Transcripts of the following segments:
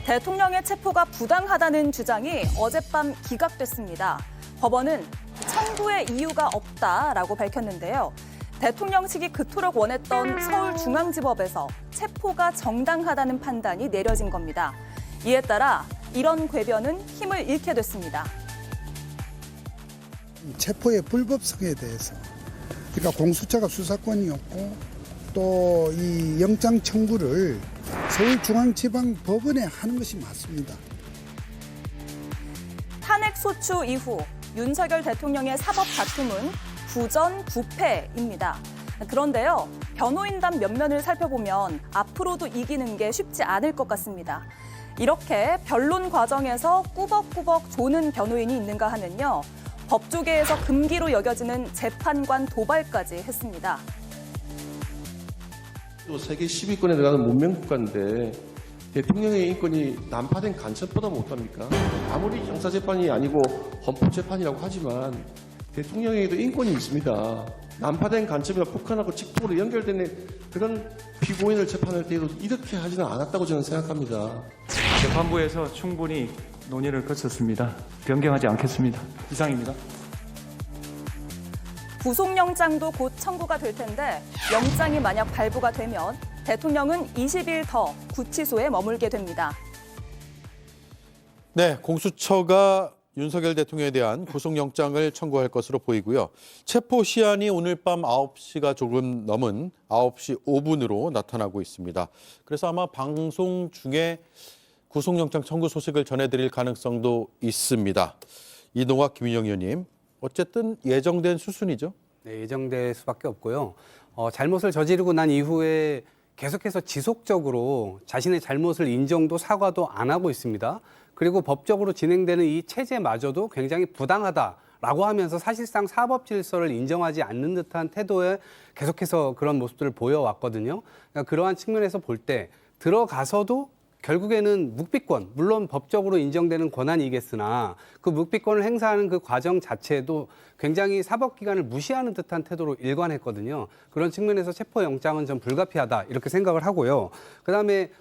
대통령의 체포가 부당하다는 주장이 어젯밤 기각됐습니다. 법원은 청구의 이유가 없다라고 밝혔는데요. 대통령 측이 그토록 원했던 서울중앙지법에서 체포가 정당하다는 판단이 내려진 겁니다. 이에 따라 이런 궤변은 힘을 잃게 됐습니다. 체포의 불법성에 대해서, 그러니까 공수처가 수사권이었고 또 이 영장 청구를 서울중앙지방법원에 하는 것이 맞습니다. 탄핵 소추 이후 윤석열 대통령의 사법 다툼은 부전부패입니다. 그런데요, 변호인단 면면을 살펴보면 앞으로도 이기는 게 쉽지 않을 것 같습니다. 이렇게 변론 과정에서 꾸벅꾸벅 조는 변호인이 있는가 하면요, 법조계에서 금기로 여겨지는 재판관 도발까지 했습니다. 또 세계 10위권에 들어가는 문명국가인데 대통령의 인권이 난파된 간첩보다 못합니까? 아무리 형사재판이 아니고 헌법재판이라고 하지만 대통령에게도 인권이 있습니다. 난파된 간첩이나 북한하고 직통으로 연결되는 그런 피고인을 재판할 때에도 이렇게 하지는 않았다고 저는 생각합니다. 재판부에서 충분히 논의를 거쳤습니다. 변경하지 않겠습니다. 이상입니다. 구속영장도 곧 청구가 될 텐데 영장이 만약 발부가 되면 대통령은 20일 더 구치소에 머물게 됩니다. 네, 공수처가 윤석열 대통령에 대한 구속영장을 청구할 것으로 보이고요. 체포 시한이 오늘 밤 9시가 조금 넘은 9시 5분으로 나타나고 있습니다. 그래서 아마 방송 중에 구속영장 청구 소식을 전해드릴 가능성도 있습니다. 이동학, 김인영 의원님, 어쨌든 예정된 수순이죠? 네, 예정될 수밖에 없고요. 잘못을 저지르고 난 이후에 계속해서 지속적으로 자신의 잘못을 인정도 사과도 안 하고 있습니다. 그리고 법적으로 진행되는 이 체제마저도 굉장히 부당하다라고 하면서 사실상 사법 질서를 인정하지 않는 듯한 태도에 계속해서 그런 모습들을 보여왔거든요. 그러니까 그러한 측면에서 볼 때 들어가서도 결국에는 묵비권, 물론 법적으로 인정되는 권한이겠으나 그 묵비권을 행사하는 그 과정 자체도 굉장히 사법기관을 무시하는 듯한 태도로 일관했거든요. 그런 측면에서 체포영장은 좀 불가피하다 이렇게 생각을 하고요. 그다음에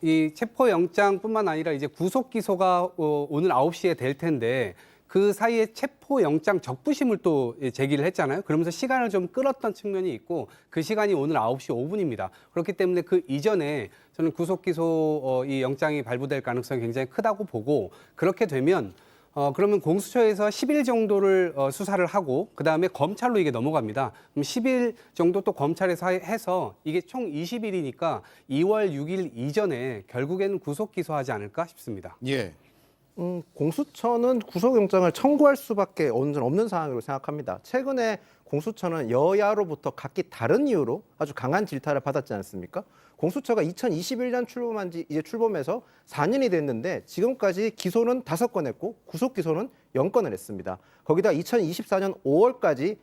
이 체포영장뿐만 아니라 이제 구속기소가 오늘 9시에 될 텐데 그 사이에 체포영장 적부심을 또 제기를 했잖아요. 그러면서 시간을 좀 끌었던 측면이 있고 그 시간이 오늘 9시 5분입니다. 그렇기 때문에 그 이전에 저는 구속기소 이 영장이 발부될 가능성이 굉장히 크다고 보고 그렇게 되면 그러면 공수처에서 10일 정도를 수사를 하고 그다음에 검찰로 이게 넘어갑니다. 그럼 10일 정도 또 검찰에서 해서 이게 총 20일이니까 2월 6일 이전에 결국에는 구속기소하지 않을까 싶습니다. 예. 공수처는 구속영장을 청구할 수밖에 없는 상황으로 생각합니다. 최근에 공수처는 여야로부터 각기 다른 이유로 아주 강한 질타를 받았지 않습니까? 공수처가 2021년 출범한 지 이제 출범해서 4년이 됐는데 지금까지 기소는 5건 했고 구속 기소는 0건을 했습니다. 거기다 2024년 5월까지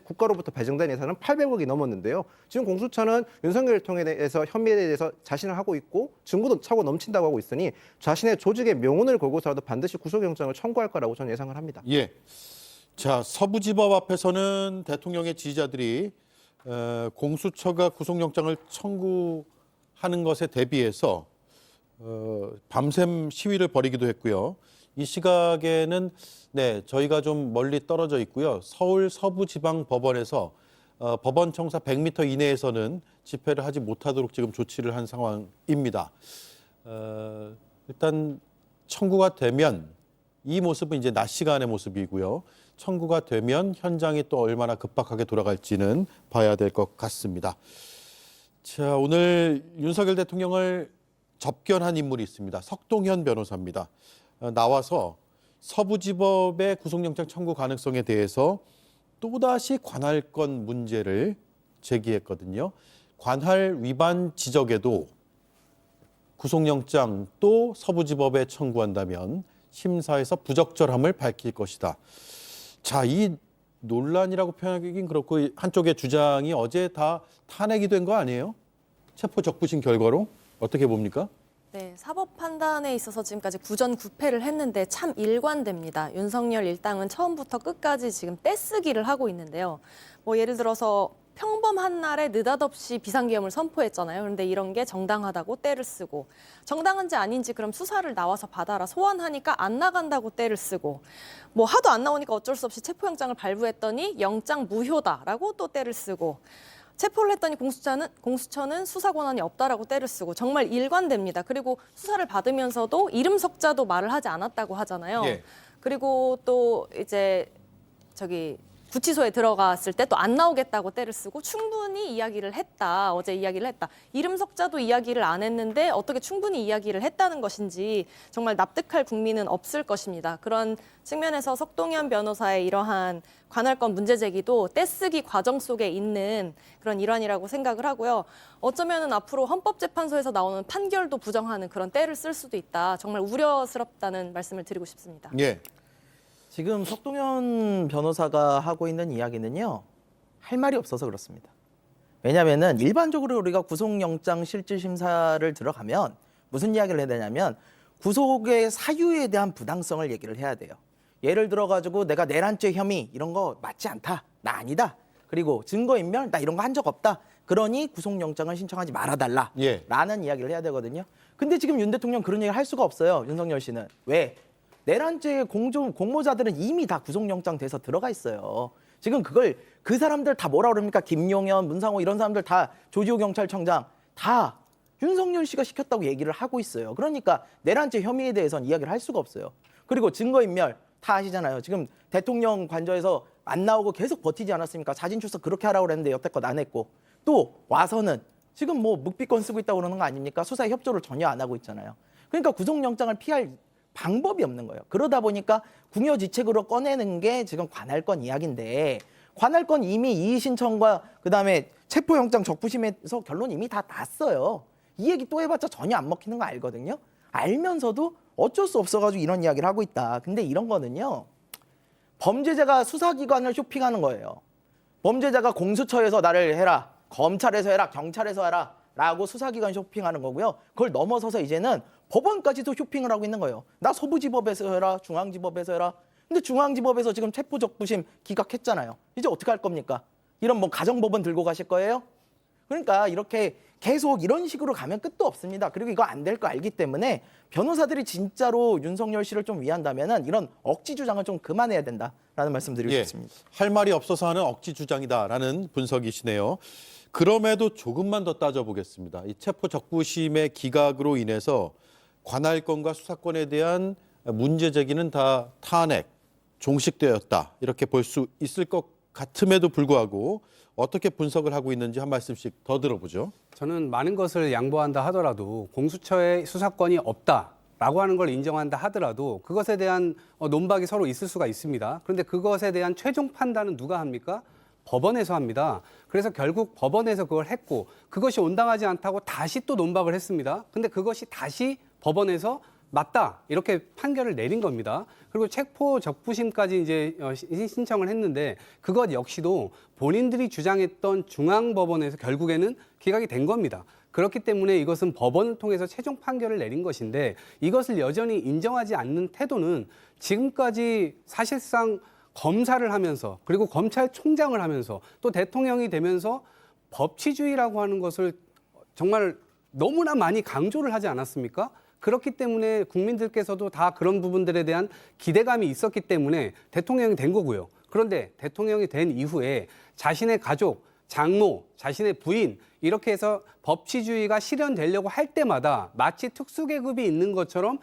국가로부터 배정된 예산은 800억이 넘었는데요. 지금 공수처는 윤석열 대통령에 혐의에 대해서 자신을 하고 있고 증거도 차고 넘친다고 하고 있으니 자신의 조직의 명운을 걸고서라도 반드시 구속영장을 청구할 거라고 저는 예상을 합니다. 예. 자, 서부지법 앞에서는 대통령의 지지자들이 공수처가 구속영장을 청구하는 것에 대비해서 밤샘 시위를 벌이기도 했고요. 이 시각에는 저희가 좀 멀리 떨어져 있고요. 서울 서부지방법원에서 법원 청사 100m 이내에서는 집회를 하지 못하도록 지금 조치를 한 상황입니다. 일단 청구가 되면 이 모습은 이제 낮 시간의 모습이고요. 청구가 되면 현장이 또 얼마나 급박하게 돌아갈지는 봐야 될 것 같습니다. 자, 오늘 윤석열 대통령을 접견한 인물이 있습니다. 석동현 변호사입니다. 나와서 서부지법의 구속영장 청구 가능성에 대해서 또다시 관할권 문제를 제기했거든요. 관할 위반 지적에도 구속영장 또 서부지법에 청구한다면 심사에서 부적절함을 밝힐 것이다. 자, 이 논란이라고 표현하기는 그렇고 한쪽의 주장이 어제 다 탄핵이 된 거 아니에요? 체포 적부심 결과로 어떻게 봅니까? 네, 사법 판단에 있어서 지금까지 부전부패를 했는데 참 일관됩니다. 윤석열 일당은 처음부터 끝까지 지금 떼쓰기를 하고 있는데요. 예를 들어서 평범한 날에 느닷없이 비상계엄을 선포했잖아요. 그런데 이런 게 정당하다고 떼를 쓰고 정당한지 아닌지 그럼 수사를 나와서 받아라 소환하니까 안 나간다고 떼를 쓰고 뭐 하도 안 나오니까 어쩔 수 없이 체포영장을 발부했더니 영장 무효다라고 또 떼를 쓰고 체포를 했더니 공수처는 수사 권한이 없다라고 떼를 쓰고 정말 일관됩니다. 그리고 수사를 받으면서도 이름 석자도 말을 하지 않았다고 하잖아요. 예. 그리고 또 이제 구치소에 들어갔을 때 또 안 나오겠다고 떼를 쓰고 충분히 이야기를 했다. 어제 이야기를 했다. 이름 석자도 이야기를 안 했는데 어떻게 충분히 이야기를 했다는 것인지 정말 납득할 국민은 없을 것입니다. 그런 측면에서 석동현 변호사의 이러한 관할권 문제 제기도 떼쓰기 과정 속에 있는 그런 일환이라고 생각을 하고요. 어쩌면은 앞으로 헌법재판소에서 나오는 판결도 부정하는 그런 떼를 쓸 수도 있다. 정말 우려스럽다는 말씀을 드리고 싶습니다. 예. 지금 석동현 변호사가 하고 있는 이야기는요, 할 말이 없어서 그렇습니다. 왜냐하면은 일반적으로 우리가 구속영장 실질심사를 들어가면 무슨 이야기를 해야 되냐면 구속의 사유에 대한 부당성을 얘기를 해야 돼요. 예를 들어가지고 내가 내란죄 혐의 이런 거 맞지 않다, 나 아니다. 그리고 증거인멸 나 이런 거 한 적 없다. 그러니 구속영장을 신청하지 말아달라. 예. 라는 이야기를 해야 되거든요. 근데 지금 윤 대통령 그런 얘기를 할 수가 없어요. 윤석열 씨는. 왜? 내란죄 공모자들은 이미 다 구속영장 돼서 들어가 있어요. 지금 그걸 그 사람들 다 뭐라 그럽니까? 김용현, 문상호 이런 사람들 다 조지호 경찰청장 다 윤석열 씨가 시켰다고 얘기를 하고 있어요. 그러니까 내란죄 혐의에 대해서는 이야기를 할 수가 없어요. 그리고 증거인멸 다 아시잖아요. 지금 대통령 관저에서 안 나오고 계속 버티지 않았습니까? 사진 출석 그렇게 하라고 그랬는데 여태껏 안 했고 또 와서는 지금 뭐 묵비권 쓰고 있다고 그러는 거 아닙니까? 수사에 협조를 전혀 안 하고 있잖아요. 그러니까 구속영장을 피할 방법이 없는 거예요. 그러다 보니까 궁여지책으로 꺼내는 게 지금 관할권 이야기인데 관할권 이미 이의 신청과 그다음에 체포영장 적부심에서 결론 이미 다 났어요. 이 얘기 또 해봤자 전혀 안 먹히는 거 알거든요. 알면서도 어쩔 수 없어가지고 이런 이야기를 하고 있다. 근데 이런 거는요. 범죄자가 수사기관을 쇼핑하는 거예요. 범죄자가 공수처에서 나를 해라. 검찰에서 해라. 경찰에서 해라. 라고 수사기관 쇼핑하는 거고요. 그걸 넘어서서 이제는 법원까지도 쇼핑을 하고 있는 거예요. 나 서부지법에서 해라. 중앙지법에서 해라. 근데 중앙지법에서 지금 체포적부심 기각했잖아요. 이제 어떻게 할 겁니까? 이런 뭐 가정법원 들고 가실 거예요? 그러니까 이렇게 계속 이런 식으로 가면 끝도 없습니다. 그리고 이거 안 될 거 알기 때문에 변호사들이 진짜로 윤석열 씨를 좀 위한다면은 이런 억지 주장을 좀 그만해야 된다라는 말씀드리고 싶습니다. 할 말이 없어서 하는 억지 주장이다라는 분석이시네요. 그럼에도 조금만 더 따져보겠습니다. 이 체포 적부심의 기각으로 인해서 관할권과 수사권에 대한 문제 제기는 다 탄핵, 종식되었다 이렇게 볼 수 있을 것 같음에도 불구하고 어떻게 분석을 하고 있는지 한 말씀씩 더 들어보죠. 저는 많은 것을 양보한다 하더라도 공수처에 수사권이 없다라고 하는 걸 인정한다 하더라도 그것에 대한 논박이 서로 있을 수가 있습니다. 그런데 그것에 대한 최종 판단은 누가 합니까? 법원에서 합니다. 그래서 결국 법원에서 그걸 했고 그것이 온당하지 않다고 다시 또 논박을 했습니다. 근데 그것이 다시 법원에서 맞다 이렇게 판결을 내린 겁니다. 그리고 체포 적부심까지 이제 신청을 했는데 그것 역시도 본인들이 주장했던 중앙법원에서 결국에는 기각이 된 겁니다. 그렇기 때문에 이것은 법원을 통해서 최종 판결을 내린 것인데 이것을 여전히 인정하지 않는 태도는 지금까지 사실상 검사를 하면서 그리고 검찰총장을 하면서 또 대통령이 되면서 법치주의라고 하는 것을 정말 너무나 많이 강조를 하지 않았습니까? 그렇기 때문에 국민들께서도 다 그런 부분들에 대한 기대감이 있었기 때문에 대통령이 된 거고요. 그런데 대통령이 된 이후에 자신의 가족, 장모, 자신의 부인 이렇게 해서 법치주의가 실현되려고 할 때마다 마치 특수계급이 있는 것처럼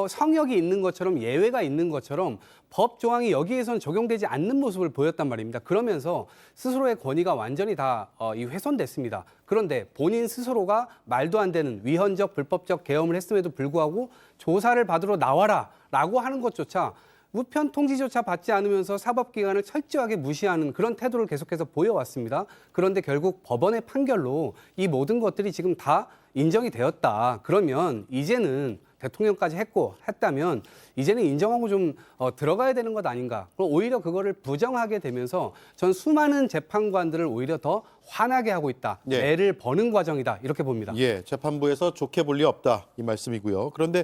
성역이 있는 것처럼 예외가 있는 것처럼 법 조항이 여기에선 적용되지 않는 모습을 보였단 말입니다. 그러면서 스스로의 권위가 완전히 다 훼손됐습니다. 그런데 본인 스스로가 말도 안 되는 위헌적 불법적 계엄을 했음에도 불구하고 조사를 받으러 나와라라고 하는 것조차 우편 통지조차 받지 않으면서 사법기관을 철저하게 무시하는 그런 태도를 계속해서 보여왔습니다. 그런데 결국 법원의 판결로 이 모든 것들이 지금 다 인정이 되었다. 그러면 이제는 대통령까지 했다면 이제는 인정하고 좀 들어가야 되는 것 아닌가. 그럼 오히려 그거를 부정하게 되면서 전 수많은 재판관들을 오히려 더 화나게 하고 있다. 예. 애를 버는 과정이다. 이렇게 봅니다. 예, 재판부에서 좋게 볼 리 없다 이 말씀이고요. 그런데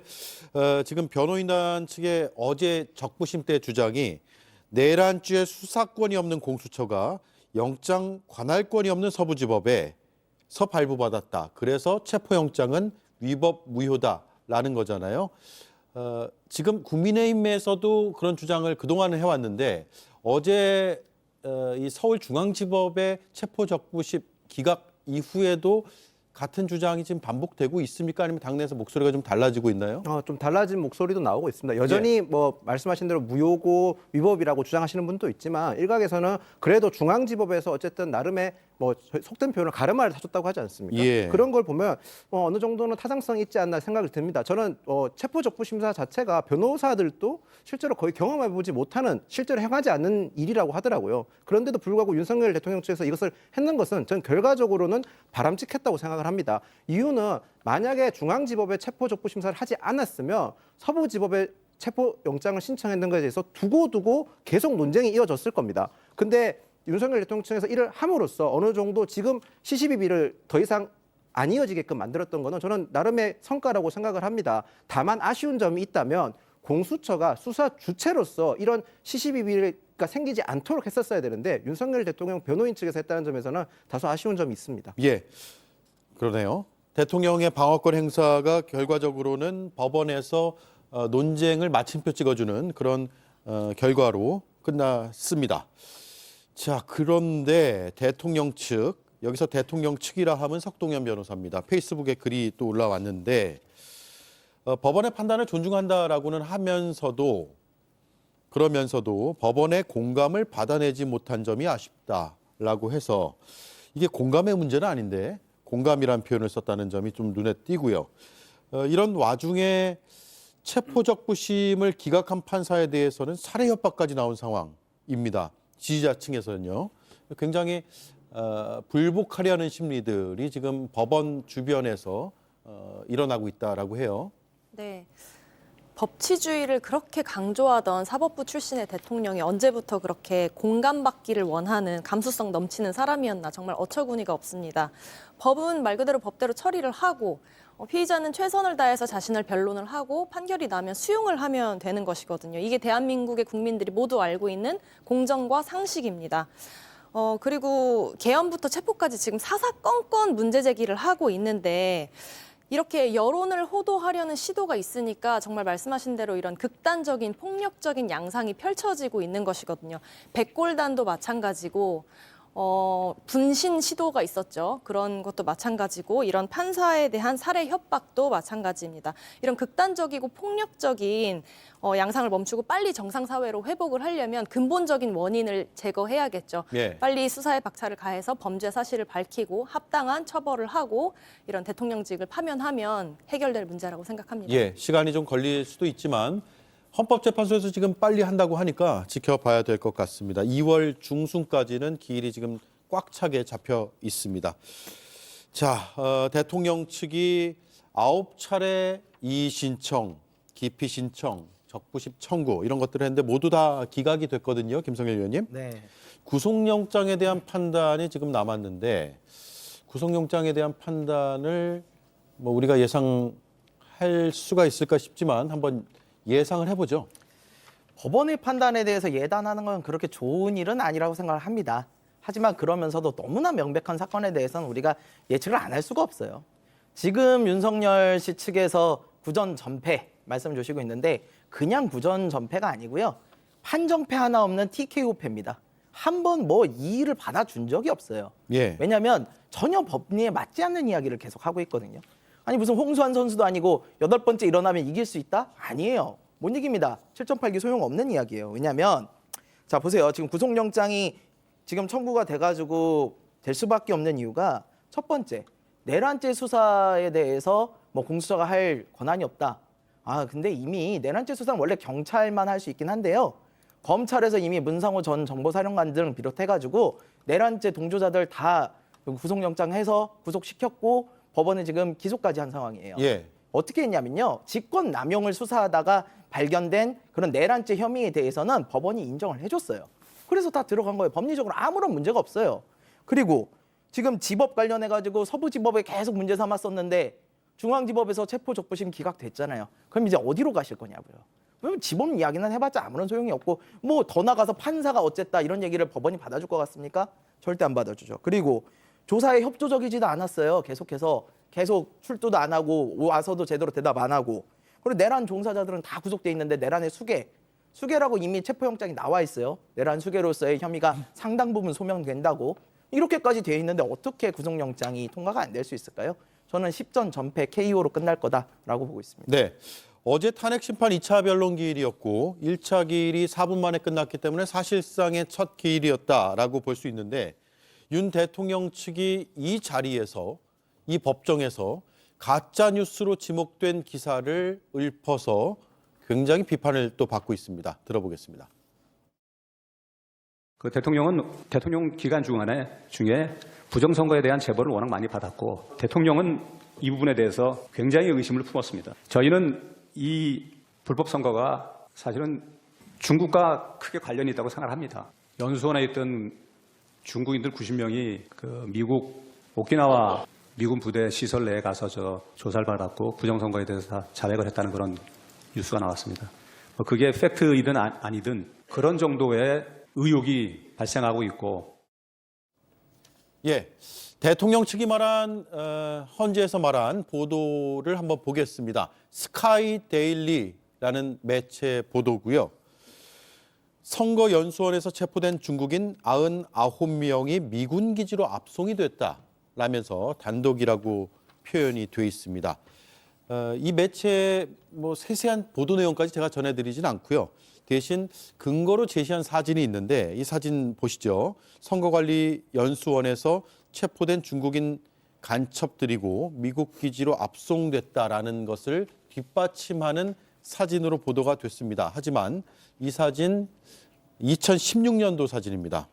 지금 변호인단 측의 어제 적부심 때 주장이 내란죄 수사권이 없는 공수처가 영장 관할권이 없는 서부지법에서 발부받았다. 그래서 체포영장은 위법 무효다라는 거잖아요. 지금 국민의힘에서도 그런 주장을 그동안은 해왔는데 어제 이 서울중앙지법의 체포적부심 기각 이후에도 같은 주장이 지금 반복되고 있습니까? 아니면 당내에서 목소리가 좀 달라지고 있나요? 좀 달라진 목소리도 나오고 있습니다. 여전히 뭐 말씀하신 대로 무효고 위법이라고 주장하시는 분도 있지만 일각에서는 그래도 중앙지법에서 어쨌든 나름의 뭐 속된 표현을 가르마를 사줬다고 하지 않습니까? 예. 그런 걸 보면 어느 정도는 타당성이 있지 않나 생각이 듭니다. 저는 체포적부심사 자체가 변호사들도 실제로 거의 경험해보지 못하는 실제로 행하지 않는 일이라고 하더라고요. 그런데도 불구하고 윤석열 대통령 측에서 이것을 했는 것은 전 결과적으로는 바람직했다고 생각을 합니다. 이유는 만약에 중앙지법에 체포적부심사를 하지 않았으면 서부지법에 체포영장을 신청했는 것에 대해서 두고두고 계속 논쟁이 이어졌을 겁니다. 근데 윤석열 대통령 측에서 이를 함으로써 어느 정도 지금 시시비비를 더 이상 안 이어지게끔 만들었던 거는 저는 나름의 성과라고 생각을 합니다. 다만 아쉬운 점이 있다면 공수처가 수사 주체로서 이런 시시비비가 생기지 않도록 했었어야 되는데 윤석열 대통령 변호인 측에서 했다는 점에서는 다소 아쉬운 점이 있습니다. 예, 그러네요. 대통령의 방어권 행사가 결과적으로는 법원에서 논쟁을 마침표 찍어주는 그런 결과로 끝났습니다. 자, 그런데 대통령 측, 여기서 대통령 측이라 하면 석동현 변호사입니다. 페이스북에 글이 또 올라왔는데 법원의 판단을 존중한다라고는 하면서도 그러면서도 법원의 공감을 받아내지 못한 점이 아쉽다라고 해서 이게 공감의 문제는 아닌데 공감이란 표현을 썼다는 점이 좀 눈에 띄고요. 이런 와중에 체포적부심을 기각한 판사에 대해서는 살해 협박까지 나온 상황입니다. 지지자층에서는요. 굉장히 불복하려는 심리들이 지금 법원 주변에서 일어나고 있다라고 해요. 네. 법치주의를 그렇게 강조하던 사법부 출신의 대통령이 언제부터 그렇게 공감받기를 원하는 감수성 넘치는 사람이었나 정말 어처구니가 없습니다. 법은 말 그대로 법대로 처리를 하고 피의자는 최선을 다해서 자신을 변론을 하고 판결이 나면 수용을 하면 되는 것이거든요. 이게 대한민국의 국민들이 모두 알고 있는 공정과 상식입니다. 그리고 개헌부터 체포까지 지금 사사건건 문제 제기를 하고 있는데 이렇게 여론을 호도하려는 시도가 있으니까 정말 말씀하신 대로 이런 극단적인 폭력적인 양상이 펼쳐지고 있는 것이거든요. 백골단도 마찬가지고 분신 시도가 있었죠. 그런 것도 마찬가지고 이런 판사에 대한 살해 협박도 마찬가지입니다. 이런 극단적이고 폭력적인 양상을 멈추고 빨리 정상사회로 회복을 하려면 근본적인 원인을 제거해야겠죠. 예. 빨리 수사에 박차를 가해서 범죄 사실을 밝히고 합당한 처벌을 하고 이런 대통령직을 파면하면 해결될 문제라고 생각합니다. 예, 시간이 좀 걸릴 수도 있지만 헌법재판소에서 지금 빨리 한다고 하니까 지켜봐야 될 것 같습니다. 2월 중순까지는 기일이 지금 꽉 차게 잡혀 있습니다. 자, 대통령 측이 9차례 이의 신청, 기피 신청, 적부심 청구 이런 것들을 했는데 모두 다 기각이 됐거든요. 김성일 의원님. 네. 구속영장에 대한 판단이 지금 남았는데 구속영장에 대한 판단을 뭐 우리가 예상할 수가 있을까 싶지만 한번 예상을 해보죠. 법원의 판단에 대해서 예단하는 건 그렇게 좋은 일은 아니라고 생각을 합니다. 하지만 그러면서도 너무나 명백한 사건에 대해서는 우리가 예측을 안 할 수가 없어요. 지금 윤석열 씨 측에서 구전 전패 말씀 주시고 있는데 그냥 구전 전패가 아니고요. 판정패 하나 없는 TKO패입니다. 한 번 뭐 이의를 받아준 적이 없어요. 예. 왜냐하면 전혀 법리에 맞지 않는 이야기를 계속 하고 있거든요. 아니 무슨 홍수환 선수도 아니고 8번째 일어나면 이길 수 있다? 아니에요. 못 이깁니다. 7.8기 소용없는 이야기예요. 왜냐하면 자 보세요. 지금 구속영장이 지금 청구가 돼가지고 될 수밖에 없는 이유가 첫 번째 내란죄 수사에 대해서 뭐 공수처가 할 권한이 없다. 근데 이미 내란죄 수사는 원래 경찰만 할 수 있긴 한데요. 검찰에서 이미 문상호 전 정보사령관 등 비롯해가지고 내란죄 동조자들 다 구속영장 해서 구속시켰고 법원에 지금 기소까지 한 상황이에요. 예. 어떻게 했냐면요. 직권 남용을 수사하다가 발견된 그런 내란죄 혐의에 대해서는 법원이 인정을 해줬어요. 그래서 다 들어간 거예요. 법리적으로 아무런 문제가 없어요. 그리고 지금 지법 관련해가지고 서부지법에 계속 문제 삼았었는데 중앙지법에서 체포적부심 기각됐잖아요. 그럼 이제 어디로 가실 거냐고요. 왜냐면 지범 이야기는 해봤자 아무런 소용이 없고 뭐 더 나가서 판사가 어쨌다 이런 얘기를 법원이 받아줄 것 같습니까? 절대 안 받아주죠. 그리고 조사에 협조적이지도 않았어요. 계속 출두도 안 하고 와서도 제대로 대답 안 하고. 그리고 내란 종사자들은 다 구속돼 있는데 내란의 수괴라고 이미 체포영장이 나와 있어요. 내란 수괴로서의 혐의가 상당 부분 소명된다고. 이렇게까지 돼 있는데 어떻게 구속영장이 통과가 안 될 수 있을까요? 저는 10전 전패 KO로 끝날 거다라고 보고 있습니다. 네. 어제 탄핵 심판 2차 변론 기일이었고 1차 기일이 4분 만에 끝났기 때문에 사실상의 첫 기일이었다라고 볼 수 있는데 윤 대통령 측이 이 자리에서 이 법정에서 가짜 뉴스로 지목된 기사를 읊어서 굉장히 비판을 또 받고 있습니다. 들어보겠습니다. 그 대통령은 대통령 기간 중에 부정선거에 대한 제보를 워낙 많이 받았고 대통령은 이 부분에 대해서 굉장히 의심을 품었습니다. 저희는 이 불법 선거가 사실은 중국과 크게 관련이 있다고 생각합니다. 연수원에 있던 중국인들 90명이 그 미국 오키나와 미군 부대 시설 내에 가서 조사를 받았고 부정선거에 대해서 다 자백을 했다는 그런 뉴스가 나왔습니다. 그게 팩트이든 아니든 그런 정도의 의혹이 발생하고 있고. 예, 대통령 측이 말한 헌재에서 말한 보도를 한번 보겠습니다. 스카이데일리라는 매체 보도고요. 선거 연수원에서 체포된 중국인 99명이 미군 기지로 압송이 됐다라면서 단독이라고 표현이 돼 있습니다. 이 매체의 세세한 보도 내용까지 제가 전해드리진 않고요. 대신 근거로 제시한 사진이 있는데 이 사진 보시죠. 선거관리연수원에서 체포된 중국인 간첩들이고 미국 기지로 압송됐다라는 것을 뒷받침하는 사진으로 보도가 됐습니다. 하지만 이 사진 2016년도 사진입니다.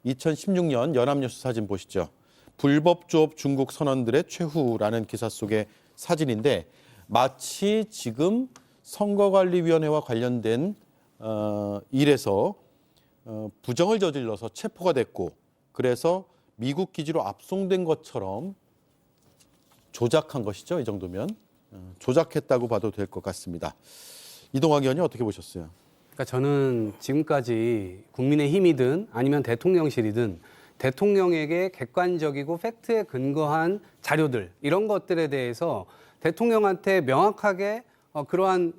2016년 연합뉴스 사진 보시죠. 불법 조업 중국 선원들의 최후라는 기사 속의 사진인데 마치 지금 선거관리위원회와 관련된 일에서 부정을 저질러서 체포가 됐고 그래서 미국 기지로 압송된 것처럼 조작한 것이죠. 이 정도면 조작했다고 봐도 될 것 같습니다. 이동학 의원이 어떻게 보셨어요? 그러니까 저는 지금까지 국민의힘이든 아니면 대통령실이든 대통령에게 객관적이고 팩트에 근거한 자료들 이런 것들에 대해서 대통령한테 명확하게 그러한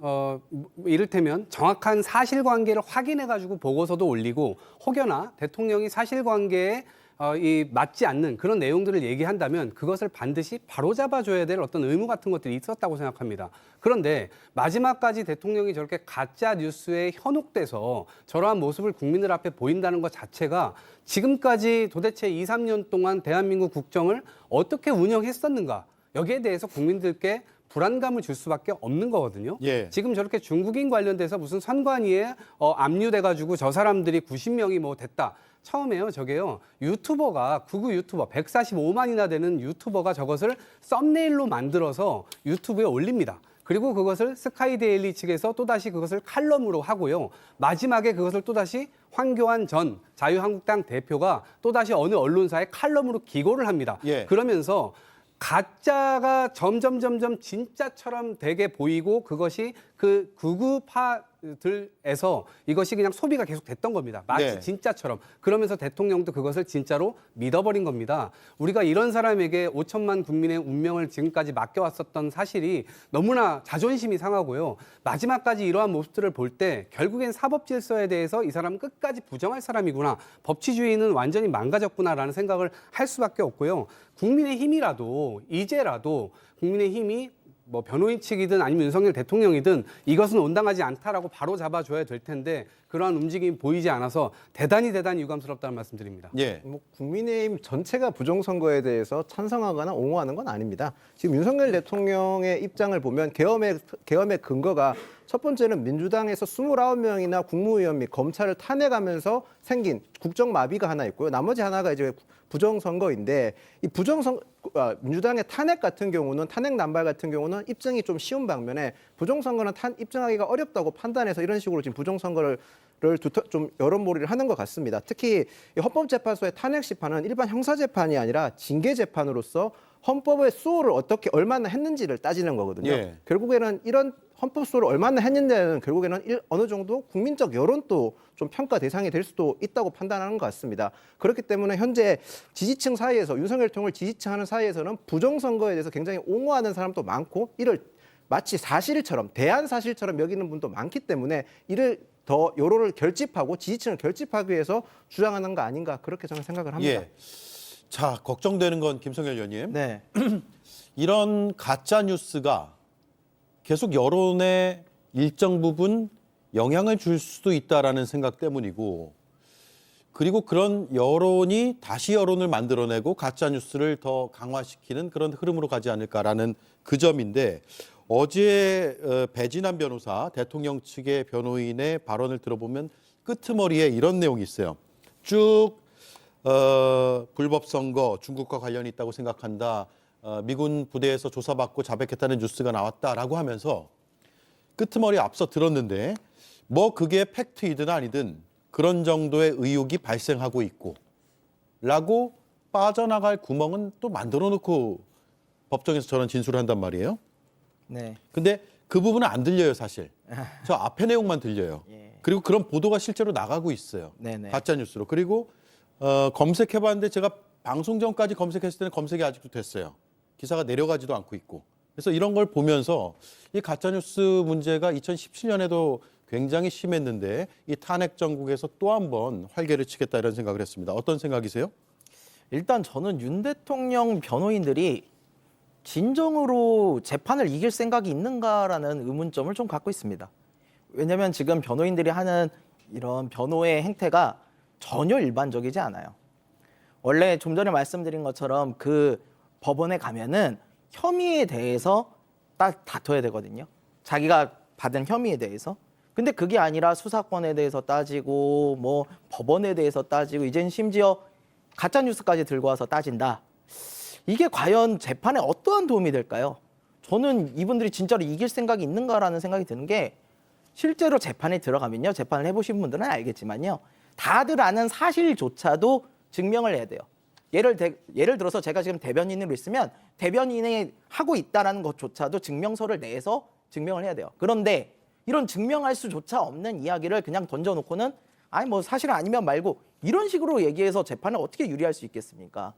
이를테면 정확한 사실관계를 확인해가지고 보고서도 올리고 혹여나 대통령이 사실관계에 맞지 않는 그런 내용들을 얘기한다면 그것을 반드시 바로잡아줘야 될 어떤 의무 같은 것들이 있었다고 생각합니다. 그런데 마지막까지 대통령이 저렇게 가짜 뉴스에 현혹돼서 저러한 모습을 국민들 앞에 보인다는 것 자체가 지금까지 도대체 2, 3년 동안 대한민국 국정을 어떻게 운영했었는가 여기에 대해서 국민들께 불안감을 줄 수밖에 없는 거거든요. 예. 지금 저렇게 중국인 관련돼서 무슨 선관위에 압류돼가지고 저 사람들이 90명이 됐다. 처음에요, 저게요. 유튜버가, 구구 유튜버, 145만이나 되는 유튜버가 저것을 썸네일로 만들어서 유튜브에 올립니다. 그리고 그것을 스카이데일리 측에서 또다시 그것을 칼럼으로 하고요. 마지막에 그것을 또다시 황교안 전 자유한국당 대표가 또다시 어느 언론사에 칼럼으로 기고를 합니다. 예. 그러면서 가짜가 점점 진짜처럼 되게 보이고 그것이 그 극우파들에서 이것이 그냥 소비가 계속 됐던 겁니다. 마치 네. 진짜처럼. 그러면서 대통령도 그것을 진짜로 믿어버린 겁니다. 우리가 이런 사람에게 5천만 국민의 운명을 지금까지 맡겨왔었던 사실이 너무나 자존심이 상하고요. 마지막까지 이러한 모습들을 볼 때 결국엔 사법 질서에 대해서 이 사람은 끝까지 부정할 사람이구나. 법치주의는 완전히 망가졌구나라는 생각을 할 수밖에 없고요. 국민의힘이라도 이제라도 국민의힘이 변호인 측이든 아니면 윤석열 대통령이든 이것은 온당하지 않다라고 바로 잡아줘야 될 텐데 그러한 움직임이 보이지 않아서 대단히 유감스럽다는 말씀드립니다. 예. 국민의힘 전체가 부정선거에 대해서 찬성하거나 옹호하는 건 아닙니다. 지금 윤석열 대통령의 입장을 보면 계엄의 근거가 첫 번째는 민주당에서 29명이나 국무위원 및 검찰을 탄핵하면서 생긴 국정마비가 하나 있고요. 나머지 하나가 이제 부정선거인데 이 민주당의 탄핵 같은 경우는 탄핵 남발 같은 경우는 입증이 좀 쉬운 반면에 부정선거는 입증하기가 어렵다고 판단해서 이런 식으로 지금 부정선거를 좀 여론몰이를 하는 것 같습니다. 특히 이 헌법재판소의 탄핵 심판은 일반 형사재판이 아니라 징계재판으로서 헌법의 수호를 얼마나 했는지를 따지는 거거든요. 예. 결국에는 이런 헌법 소를 얼마나 했는데는 결국에는 어느 정도 국민적 여론도 좀 평가 대상이 될 수도 있다고 판단하는 것 같습니다. 그렇기 때문에 현재 지지층 사이에서 윤석열 대통령을 지지하는 사이에서는 부정선거에 대해서 굉장히 옹호하는 사람도 많고 이를 마치 사실처럼 대안사실처럼 여기는 분도 많기 때문에 이를 더 여론을 결집하고 지지층을 결집하기 위해서 주장하는 거 아닌가 그렇게 저는 생각을 합니다. 예. 자, 걱정되는 건 김성열 의원님. 네. 이런 가짜 뉴스가 계속 여론에 일정 부분 영향을 줄 수도 있다라는 생각 때문이고, 그리고 그런 여론이 다시 여론을 만들어내고 가짜 뉴스를 더 강화시키는 그런 흐름으로 가지 않을까라는 그 점인데, 어제 배진환 변호사 대통령 측의 변호인의 발언을 들어보면 끄트머리에 이런 내용이 있어요. 쭉 불법 선거 중국과 관련이 있다고 생각한다. 미군 부대에서 조사받고 자백했다는 뉴스가 나왔다라고 하면서 끄트머리 앞서 들었는데 뭐 그게 팩트이든 아니든 그런 정도의 의혹이 발생하고 있고 라고 빠져나갈 구멍은 또 만들어 놓고 법정에서 저런 진술을 한단 말이에요. 네. 근데 그 부분은 안 들려요, 사실. 저 앞에 내용만 들려요. 예. 그리고 그런 보도가 실제로 나가고 있어요. 네네. 가짜 뉴스로. 그리고 검색해봤는데 제가 방송 전까지 검색했을 때는 검색이 아직도 됐어요. 기사가 내려가지도 않고 있고. 그래서 이런 걸 보면서 이 가짜 뉴스 문제가 2017년에도 굉장히 심했는데 이 탄핵 정국에서 또 한 번 활개를 치겠다 이런 생각을 했습니다. 어떤 생각이세요? 일단 저는 윤 대통령 변호인들이 진정으로 재판을 이길 생각이 있는가라는 의문점을 좀 갖고 있습니다. 왜냐하면 지금 변호인들이 하는 이런 변호의 행태가 전혀 일반적이지 않아요. 원래 좀 전에 말씀드린 것처럼 그 법원에 가면은 혐의에 대해서 딱 다퉈야 되거든요. 자기가 받은 혐의에 대해서. 근데 그게 아니라 수사권에 대해서 따지고 뭐 법원에 대해서 따지고 이젠 심지어 가짜 뉴스까지 들고 와서 따진다. 이게 과연 재판에 어떠한 도움이 될까요? 저는 이분들이 진짜로 이길 생각이 있는가라는 생각이 드는 게 실제로 재판에 들어가면요. 재판을 해보신 분들은 알겠지만요. 다들 아는 사실조차도 증명을 해야 돼요. 예를 들어서 제가 지금 대변인으로 있으면 대변인이 하고 있다는 것조차도 증명서를 내서 증명을 해야 돼요. 그런데 이런 증명할 수조차 없는 이야기를 그냥 던져놓고는 아니 뭐 사실 아니면 말고 이런 식으로 얘기해서 재판을 어떻게 유리할 수 있겠습니까?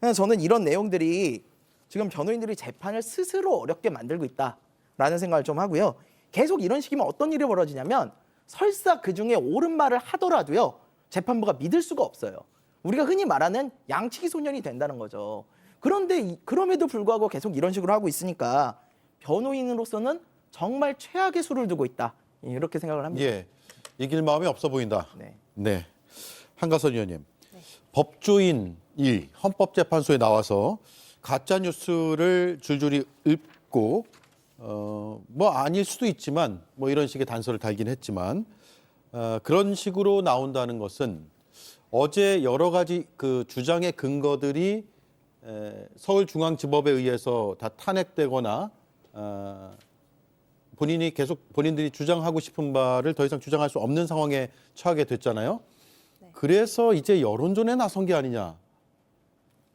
그래서 저는 이런 내용들이 지금 변호인들이 재판을 스스로 어렵게 만들고 있다라는 생각을 좀 하고요. 계속 이런 식이면 어떤 일이 벌어지냐면 설사 그중에 옳은 말을 하더라도요. 재판부가 믿을 수가 없어요. 우리가 흔히 말하는 양치기 소년이 된다는 거죠. 그런데 그럼에도 불구하고 계속 이런 식으로 하고 있으니까 변호인으로서는 정말 최악의 수를 두고 있다. 이렇게 생각을 합니다. 예, 이길 마음이 없어 보인다. 네. 네, 한가선 의원님. 법조인 1 헌법재판소에 나와서 가짜 뉴스를 줄줄이 읊고 뭐 아닐 수도 있지만 뭐 이런 식의 단서를 달긴 했지만 그런 식으로 나온다는 것은 어제 여러 가지 그 주장의 근거들이 서울중앙지법에 의해서 다 탄핵되거나 본인들이 주장하고 싶은 바를 더 이상 주장할 수 없는 상황에 처하게 됐잖아요. 그래서 이제 여론전에 나선 게 아니냐.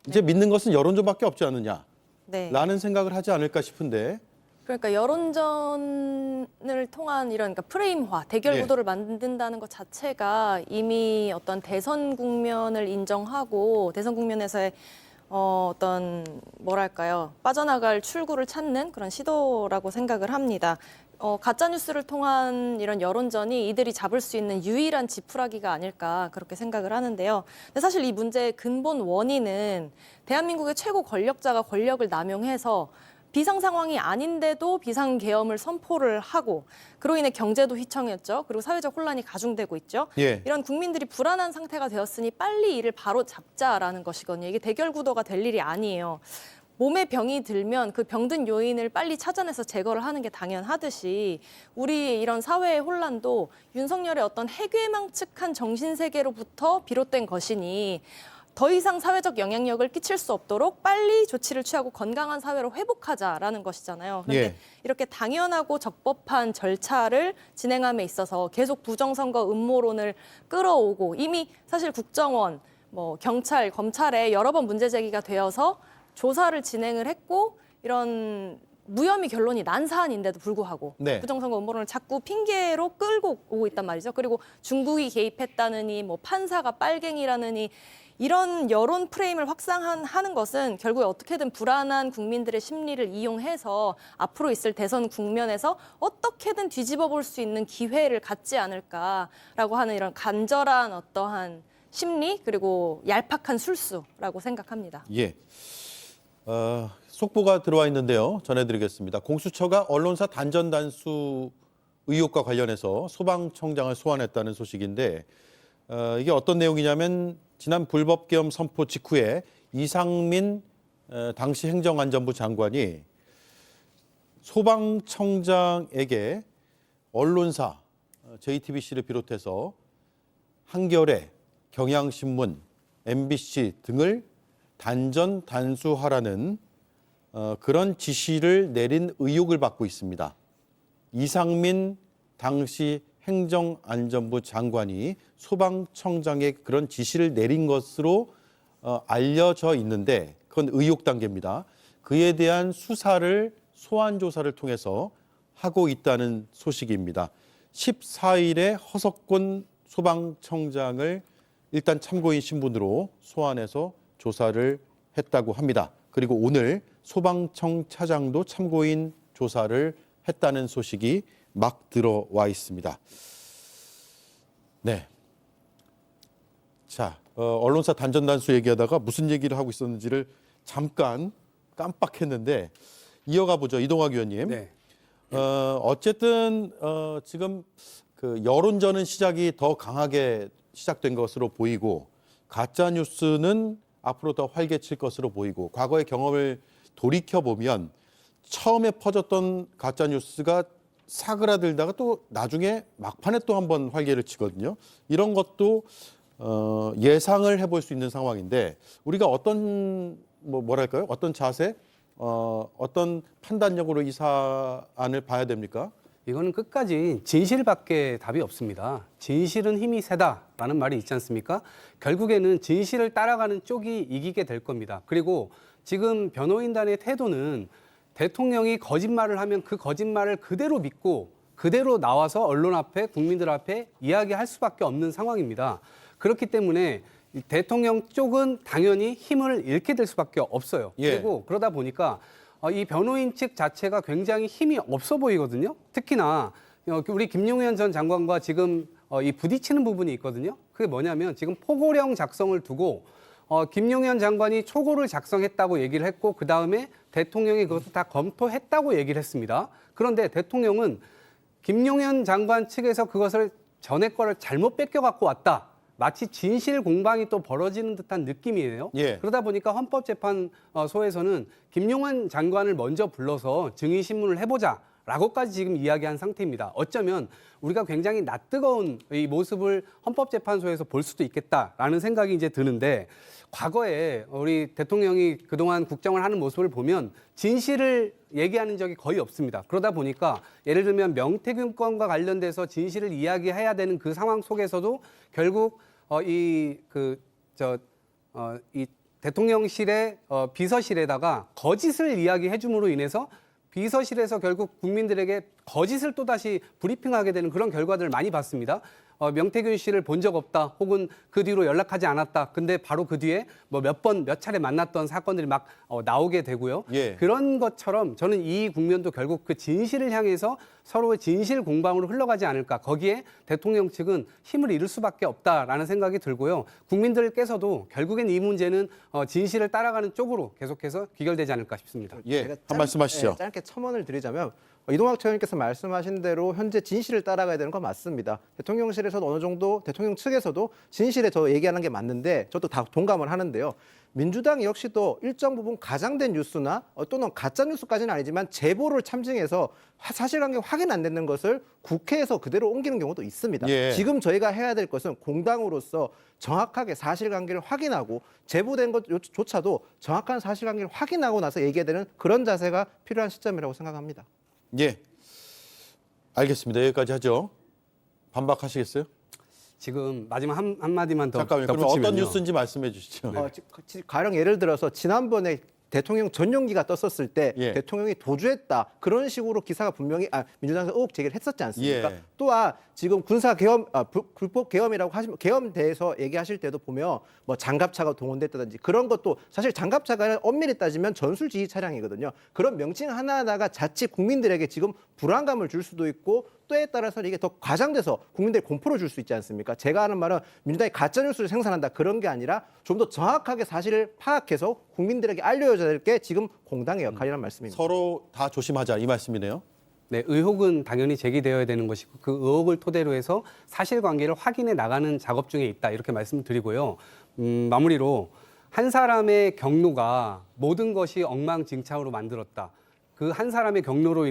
이제 믿는 것은 여론전밖에 없지 않느냐. 네. 라는 생각을 하지 않을까 싶은데. 그러니까 여론전을 통한 이런 그러니까 프레임화, 대결 네. 구도를 만든다는 것 자체가 이미 어떤 대선 국면을 인정하고 대선 국면에서의 어떤 뭐랄까요 빠져나갈 출구를 찾는 그런 시도라고 생각을 합니다. 가짜 뉴스를 통한 이런 여론전이 이들이 잡을 수 있는 유일한 지푸라기가 아닐까 그렇게 생각을 하는데요. 근데 사실 이 문제의 근본 원인은 대한민국의 최고 권력자가 권력을 남용해서 비상 상황이 아닌데도 비상계엄을 선포를 하고 그로 인해 경제도 휘청했죠. 그리고 사회적 혼란이 가중되고 있죠. 예. 이런 국민들이 불안한 상태가 되었으니 빨리 이를 바로 잡자라는 것이거든요. 이게 대결 구도가 될 일이 아니에요. 몸에 병이 들면 그 병든 요인을 빨리 찾아내서 제거를 하는 게 당연하듯이 우리 이런 사회의 혼란도 윤석열의 어떤 해괴망측한 정신세계로부터 비롯된 것이니 더 이상 사회적 영향력을 끼칠 수 없도록 빨리 조치를 취하고 건강한 사회로 회복하자라는 것이잖아요. 그런데 예. 이렇게 당연하고 적법한 절차를 진행함에 있어서 계속 부정선거 음모론을 끌어오고 이미 사실 국정원, 뭐 경찰, 검찰에 여러 번 문제 제기가 되어서 조사를 진행을 했고 이런 무혐의 결론이 난 사안인데도 불구하고 네. 부정선거 음모론을 자꾸 핑계로 끌고 오고 있단 말이죠. 그리고 중국이 개입했다느니 뭐 판사가 빨갱이라느니 이런 여론 프레임을 확산하는 것은 결국에 어떻게든 불안한 국민들의 심리를 이용해서 앞으로 있을 대선 국면에서 어떻게든 뒤집어 볼 수 있는 기회를 갖지 않을까라고 하는 이런 간절한 어떠한 심리 그리고 얄팍한 술수라고 생각합니다. 예. 속보가 들어와 있는데요. 전해드리겠습니다. 공수처가 언론사 단전 단수 의혹과 관련해서 소방청장을 소환했다는 소식인데 이게 어떤 내용이냐면 지난 불법계엄 선포 직후에 이상민 당시 행정안전부 장관이 소방청장에게 언론사 JTBC를 비롯해서 한겨레, 경향신문, MBC 등을 단전 단수하라는 그런 지시를 내린 의혹을 받고 있습니다. 이상민 당시 행정안전부 장관이 소방청장에 그런 지시를 내린 것으로 알려져 있는데 그건 의혹 단계입니다. 그에 대한 수사를 소환 조사를 통해서 하고 있다는 소식입니다. 14일에 허석권 소방청장을 일단 참고인 신분으로 소환해서 조사를 했다고 합니다. 그리고 오늘 소방청 차장도 참고인 조사를 했다는 소식이 막 들어와 있습니다. 네. 자, 언론사 단전 단수 얘기하다가 무슨 얘기를 하고 있었는지를 잠깐 깜빡했는데 이어가 보죠. 이동학 의원님. 네. 어쨌든 지금 그 여론전은 시작이 더 강하게 시작된 것으로 보이고 가짜 뉴스는 앞으로 더 활개칠 것으로 보이고 과거의 경험을 돌이켜 보면 처음에 퍼졌던 가짜 뉴스가 사그라들다가 또 나중에 막판에 또 한번 활개를 치거든요. 이런 것도 예상을 해볼 수 있는 상황인데 우리가 어떤 뭐랄까요? 어떤 자세, 어떤 판단력으로 이 사안을 봐야 됩니까? 이거는 끝까지 진실밖에 답이 없습니다. 진실은 힘이 세다라는 말이 있지 않습니까? 결국에는 진실을 따라가는 쪽이 이기게 될 겁니다. 그리고 지금 변호인단의 태도는 대통령이 거짓말을 하면 그 거짓말을 그대로 믿고 그대로 나와서 언론 앞에 국민들 앞에 이야기할 수밖에 없는 상황입니다. 그렇기 때문에 대통령 쪽은 당연히 힘을 잃게 될 수밖에 없어요. 예. 그리고 그러다 보니까 이 변호인 측 자체가 굉장히 힘이 없어 보이거든요. 특히나 우리 김용현 전 장관과 지금 이 부딪히는 부분이 있거든요. 그게 뭐냐면 지금 포고령 작성을 두고 김용현 장관이 초고를 작성했다고 얘기를 했고 그다음에 대통령이 그것을 다 검토했다고 얘기를 했습니다. 그런데 대통령은 김용현 장관 측에서 그것을 전에 거를 잘못 뺏겨갖고 왔다. 마치 진실 공방이 또 벌어지는 듯한 느낌이에요. 예. 그러다 보니까 헌법재판소에서는 김용현 장관을 먼저 불러서 증인신문을 해보자라고까지 지금 이야기한 상태입니다. 어쩌면 우리가 굉장히 낯뜨거운 이 모습을 헌법재판소에서 볼 수도 있겠다라는 생각이 이제 드는데 과거에 우리 대통령이 그동안 국정을 하는 모습을 보면 진실을 얘기하는 적이 거의 없습니다. 그러다 보니까 예를 들면 명태균 건과 관련돼서 진실을 이야기해야 되는 그 상황 속에서도 결국 이 대통령실의 비서실에다가 거짓을 이야기해 줌으로 인해서 비서실에서 결국 국민들에게 거짓을 또다시 브리핑하게 되는 그런 결과들을 많이 봤습니다. 명태균 씨를 본 적 없다 혹은 그 뒤로 연락하지 않았다. 근데 바로 그 뒤에 뭐 몇 차례 만났던 사건들이 막 나오게 되고요. 예. 그런 것처럼 저는 이 국면도 결국 그 진실을 향해서 서로의 진실 공방으로 흘러가지 않을까. 거기에 대통령 측은 힘을 잃을 수밖에 없다라는 생각이 들고요. 국민들께서도 결국엔 이 문제는 진실을 따라가는 쪽으로 계속해서 귀결되지 않을까 싶습니다. 예, 제가 한 말씀하시죠. 짧게 첨언을 드리자면 이동학 최원님께서 말씀하신 대로 현재 진실을 따라가야 되는 건 맞습니다. 대통령실에서도 어느 정도 대통령 측에서도 진실에 저 얘기하는 게 맞는데 저도 다 동감을 하는데요. 민주당 역시도 일정 부분 가장된 뉴스나 또는 가짜 뉴스까지는 아니지만 제보를 참증해서 사실관계 확인 안 되는 것을 국회에서 그대로 옮기는 경우도 있습니다. 예. 지금 저희가 해야 될 것은 공당으로서 정확하게 사실관계를 확인하고 제보된 것조차도 정확한 사실관계를 확인하고 나서 얘기해야 되는 그런 자세가 필요한 시점이라고 생각합니다. 예, 알겠습니다. 여기까지 하죠. 반박하시겠어요? 지금 마지막 한마디만 더 잠깐만요. 그럼 덧붙이면요. 어떤 뉴스인지 말씀해 주시죠. 가령 예를 들어서 지난번에 대통령 전용기가 떴었을 때 예. 대통령이 도주했다 그런 식으로 기사가 분명히 민주당에서 의혹 제기를 했었지 않습니까? 예. 또한 지금 군사 계엄 불법 계엄이라고 하시면 계엄 대해서 얘기하실 때도 보면 뭐 장갑차가 동원됐다든지 그런 것도 사실 장갑차가 엄밀히 따지면 전술 지휘 차량이거든요. 그런 명칭 하나하나가 자칫 국민들에게 지금 불안감을 줄 수도 있고 때에 따라서는 이게 더 과장돼서 국민들이 공포를 줄 수 있지 않습니까? 제가 하는 말은 민주당이 가짜 뉴스를 생산한다 그런 게 아니라 좀 더 정확하게 사실을 파악해서 국민들에게 알려줘야 될 게 지금 공당의 역할이라는 말씀입니다. 서로 다 조심하자 이 말씀이네요. 네, 의혹은 당연히 제기되어야 되는 것이고 그 의혹을 토대로 해서 사실관계를 확인해 나가는 작업 중에 있다 이렇게 말씀드리고요. 마무리로 한 사람의 경로가 모든 것이 엉망진창으로 만들었다. 그 한 사람의 경로로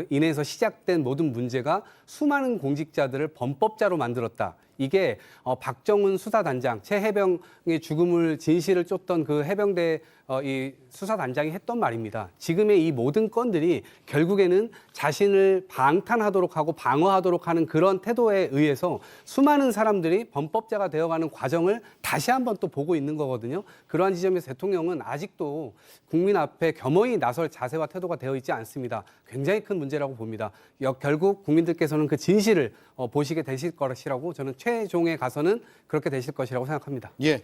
인해서 시작된 모든 문제가 수많은 공직자들을 범법자로 만들었다. 이게 박정훈 수사단장, 최 해병의 죽음을 진실을 쫓던 그 해병대 이 수사단장이 했던 말입니다. 지금의 이 모든 건들이 결국에는 자신을 방탄하도록 하고 방어하도록 하는 그런 태도에 의해서 수많은 사람들이 범법자가 되어가는 과정을 다시 한번 또 보고 있는 거거든요. 그러한 지점에서 대통령은 아직도 국민 앞에 겸허히 나설 자세와 태도가 되어 있지 않습니다. 굉장히 큰 문제라고 봅니다. 결국 국민들께서는 그 진실을 보시게 되실 것이라고 저는 최종에 가서는 그렇게 되실 것이라고 생각합니다. 예.